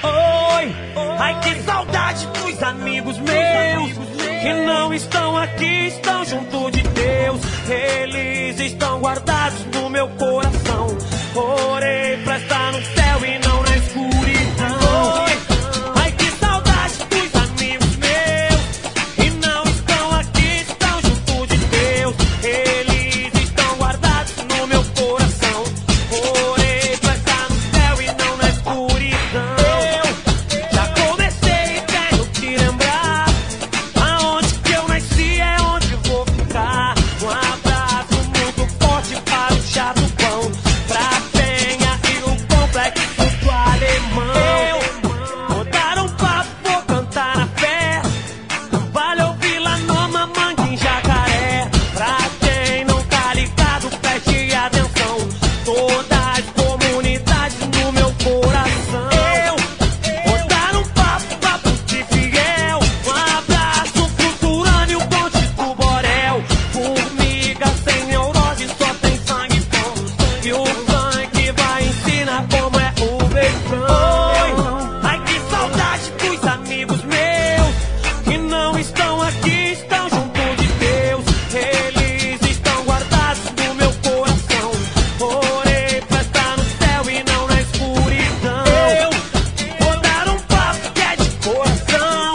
Oi, ai que saudade dos amigos meus que não estão aqui, estão junto de Deus. Eles estão guardados no meu coração. Orei pra estar no céu e não na escuridão. Oi, ai que saudade dos amigos meus que não estão aqui, estão junto de Deus. Eles estão guardados no meu coração. Orei pra estar no céu e não na escuridão. Já comecei e tenho que lembrar aonde que eu nasci é onde vou ficar. Um abraço muito forte para o Chatupão, pra Penha e o Complexo do Alemão. Vou dar um papo, vou cantar na fé. Valeu Vila Nova, Mangue, Jacaré. Pra quem não tá ligado, preste atenção. Todas as comunidades no meu coração. Vou dar um papo, papo de fiel. Um abraço fluturando e o ponte do Borel. Formiga sem neurose, só tem sangue bom. E o funk vai ensinar como é o beijão. Ai que saudade dos amigos meus que não estão aqui, estão junto de Deus. Eles estão guardados no meu coração. Orei pra estar no céu e não na escuridão. Vou dar um papo que é de coração.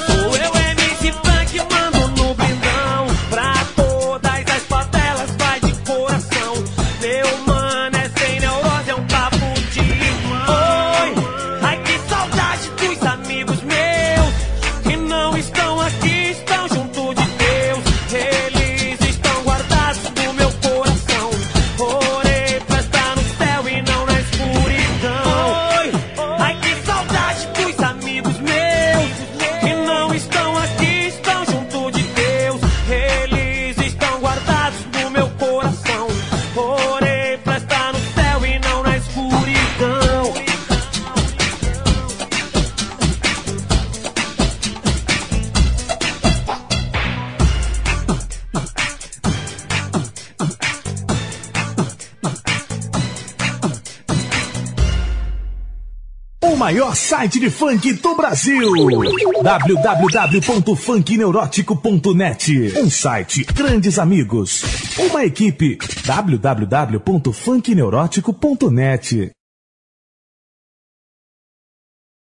Sou eu, MC Funk, mando no blindão. Pra todas as favelas vai de coração. Meu mano é sem neurose, é um papo de irmão. Oi, ai que saudade dos amigos meus que não estão aqui, estão junto de Deus. Eles estão guardados no meu coração. Orei pra estar no céu e não na escuridão. Oi, ai que saudade dos amigos meus que não estão aqui, estão junto de Deus. Eles estão guardados no meu coração. Orei pra estar no céu e não na escuridão. O maior site de funk do Brasil. www.funkneurótico.net. Um site, grandes amigos. Uma equipe. www.funkneurótico.net.